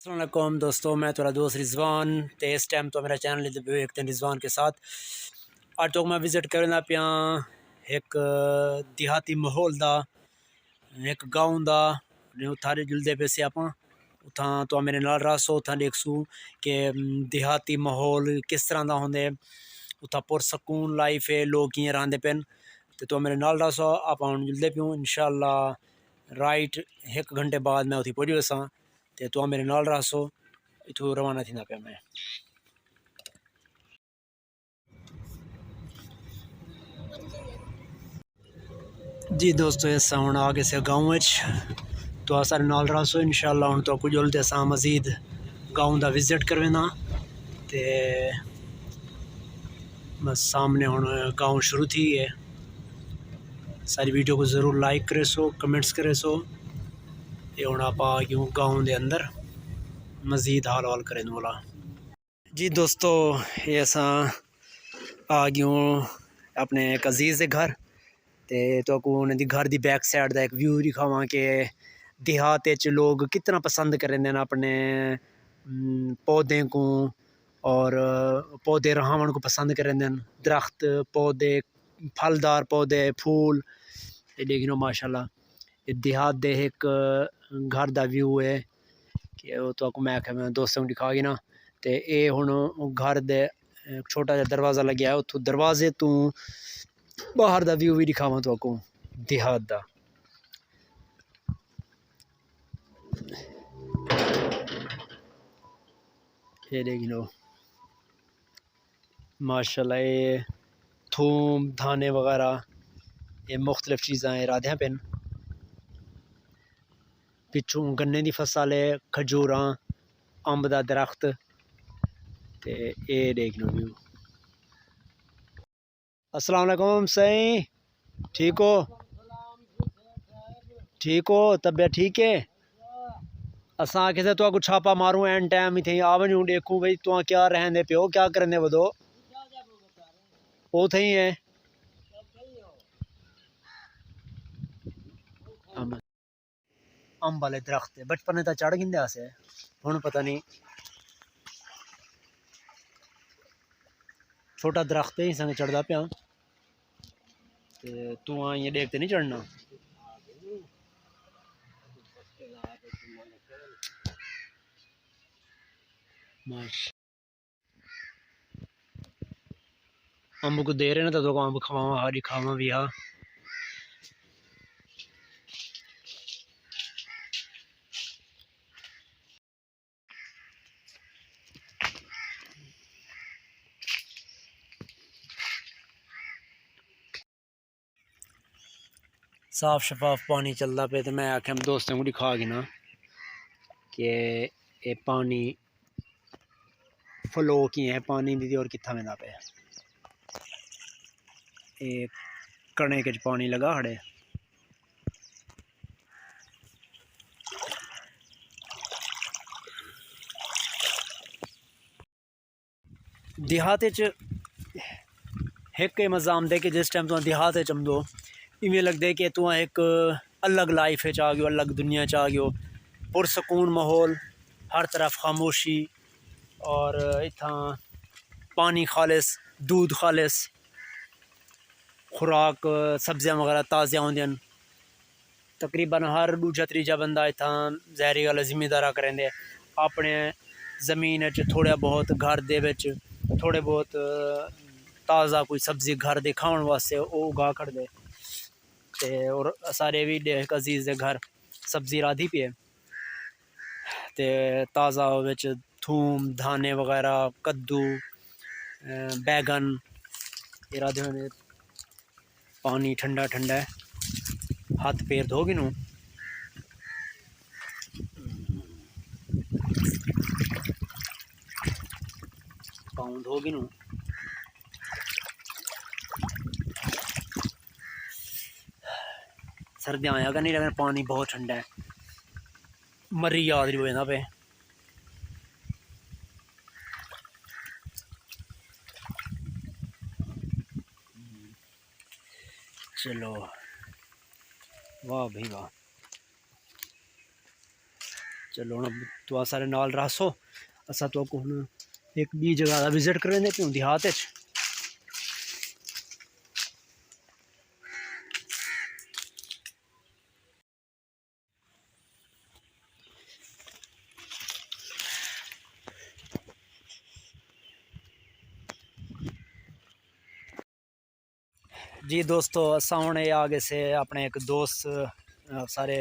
अस्सलाम वालेकुम दोस्तों, मैं थोड़ा दोस्त रिजवान तो इस टाइम तो मेरा चैनल एक दिन रिजवान के साथ आज तो मैं विजिट करना पिया एक देहाती माहौल दा एक गाँव दा उतारे जुलदे पे से आप उथा तो मेरे नाल रसो उथा देखसू कि देहाती माहौल किस तरह का होंगे उथा पुरसकून लाइफ है लोग किए रहांदे पेन तो मेरे नाल रसो आप जुलदे प्यूँ इंशाअल्लाह राइट एक घंटे बाद मैं उठी पहुँची वसा तो मेरे नाल रसो इथों रवाना थी पे मैं। जी दोस्तों इस हूँ आगे से गाँव तो सारे नाल रसो इंशाअल्लाह हूँ तो कुछ जुलते अस मजीद गाँव का विजिट करवेना ते बस सामने हूँ गाँव शुरू थी है। सारी वीडियो को ज़रूर लाइक करे सो कमेंट्स करे सो ये हूँ आप आ गयूँ गाँव के अंदर मजीद हाल वाल करें वाला। जी दोस्तों ये असा आ गयूँ अपने एक अजीज़ के घर तो उन्हें घर की बैक साइड का एक व्यू दिखावा कि देहात लोग कितना पसंद करेंगे अपने पौधे को और पौधे रहावन को पसंद करेंगे दरख्त पौधे फलदार पौधे फूल ये देखो माशाल्लाह ये देहात दे एक घर का व्यू है कि तो मैं दोस्तों को दिखा गई ना तो ये हूँ घर दे छोटा जा दरवाज़ा लगे है उतो दरवाजे तो बाहर का व्यू भी दिखावा तो देहात का। ये देख लो माशाल्लाह ये थूम धाने वगैरह ये मुख्तलिफ चीज़ें राधियाँ पेन पिछू गन्ने की फसल है खजूर अंब का दरख्त ते ये देख लो व्यू। अस्सलाम वालेकुम सही ठीक हो तबीयत ठीक है असा किसे तो छापा मारूं एंड टाइम ही थे आ वनूं देखूं भाई तुम क्या रहने पे हो क्या करने बदो वो थे है अंब वाले दरख्त बचपन तो चढ़ गिंदे अस हुण पता नहीं छोटा दरख्त ही संग चढ़दा पिया तू ये देखते नहीं चढ़ना अंब को दे रहे ना तो अंब खवावा हरी खावा भी हा। साफ शफाफ पानी चलता पे तो मैं आख्या दोस्तों को दिखा गिना कि ये पानी फ्लो की है पानी दी और कितना में पे ये कणे के पानी लगा हड़े देहात एक मज़ा आमदे कि जिस टाइम तुम देहात चमदो इवें लगदे कि तू एक अलग लाइफ आ गयो अलग दुनिया आ गयो पुरसकून माहौल हर तरफ खामोशी और इतना पानी खालिस दूध खालिस खुराक सब्जियां वगैरह ताज़ियां होंदियां तकरीबन हर दूजा त्रीजा बंदा इतना जहरी गल जिमीदारा करेंदे अपने ज़मीन थोड़ा बहुत घर दे थोड़े बहुत ताज़ा कोई सब्जी घर दे खाने वास्ते वो उगा करते और सारे भी एक अजीज़ के घर सब्जी राधी पे ते ताज़ा थूम धाने वगैरह कद्दू बैगन ये राधे होने पानी ठंडा ठंडा है हाथ पैर धोगी नू पाँव धोगी नू सर्दियाँ आएगा नहीं लेकिन पानी बहुत ठंडा है मरी याद नहीं हो पे चलो वाह भाई वाह। चलो हुण तुस सारे नाल रसो, असां तो हुण एक बी जगह का विजिट करेंगे पियूं देहात च। जी दोस्तों, असा हूँ आगे से अपने एक दोस्त, सारे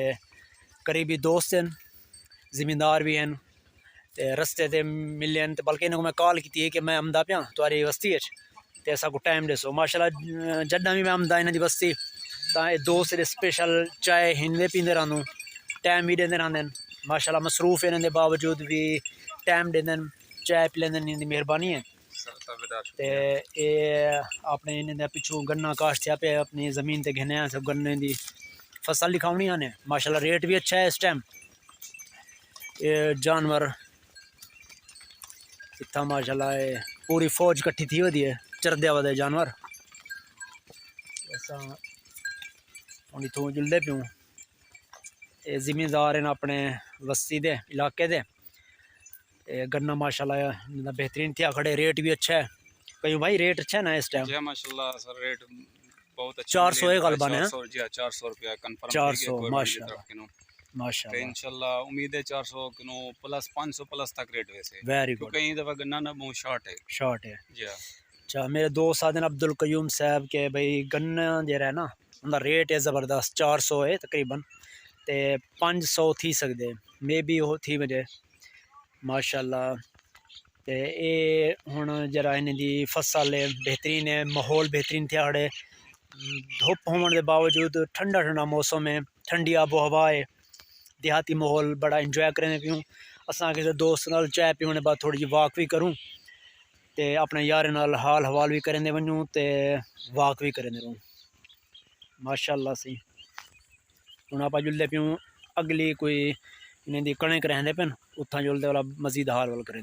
करीबी दोस्त हैं, ज़मींदार भी हैं, ते रस्ते ते मिले तो बल्कि इन्होंने मैं कॉल की है कि मैं आमदा पिया तुआरी बस्ती ते असा को टाइम दसो। माशाल्लाह जड्डा भी मैं आमदा इन्हों की बस्ती तो दोस्त स्पेशल चाय हिंदे पींदे रहूँ, टाइम भी देंदे रहंदे। माशाल्लाह मसरूफ इन्हों के बावजूद भी टाइम देंदे, चाय पी लेंदे, इनकी मेहरबानी है। ते अपने इन्हें पिछू गन्ना काश्त पे अपनी ज़मीन ते घिने सब गन्ने की फसल लिखावनी ने। माशाल्लाह रेट भी अच्छा है इस टाइम। ये जानवर इतना माशाल्लाह पूरी फौज कट्ठी थी वधी है चरदे वधे जानवर। असा हम इतों जुलते प्यूँ, ये ज़मींदार हैं अपने बस्ती दे इलाके दे। गन्ना माशाल्लाह बेहतरीन थे खड़े, रेट भी अच्छा है कहीं भाई, रेट अच्छा है ना इस टाइम? माशाल्लाह सर रेट बहुत अच्छा 400 एक गलबा है, 400 रुपया कंफर्म 400 माशाल्लाह इंशाल्लाह उम्मीद है 400 किलो प्लस 500 प्लस तक रेट वैसे। Very good. कई दफ़ा गन्ना ना बहुत शॉर्ट है जी। अच्छा मेरे दोस्त आदि अब्दुल कयूम साहब के भाई गन्ना जरा है ना उनका रेट है ज़बरदस्त, 400 है तकरीबन, तो 500 थी सकते मे बी हो थी वजह माशाल्लाह। तो ये हुण जरा इन्हें फसल है बेहतरीन है, माहौल बेहतरीन थे खड़े, धुप होने के बावजूद ठंडा ठंडा मौसम है, ठंडी आबो हवा है, देहाती माहौल बड़ा इंजॉय करें पियूँ। असा किसी दोस्त नाल चाय पीने बाद थोड़ी जी वॉक भी करूँ, तो अपने यारें नाल हाल हवाल भी करें वनूँ, तो वॉक भी करें रहूँ माशाल्लाह सी। हूँ आप जुलते पियूँ अगली कोई इन्हें कणक रहेंदे पेन उत्थां जुलते वाला मजीद हाल वाल करें।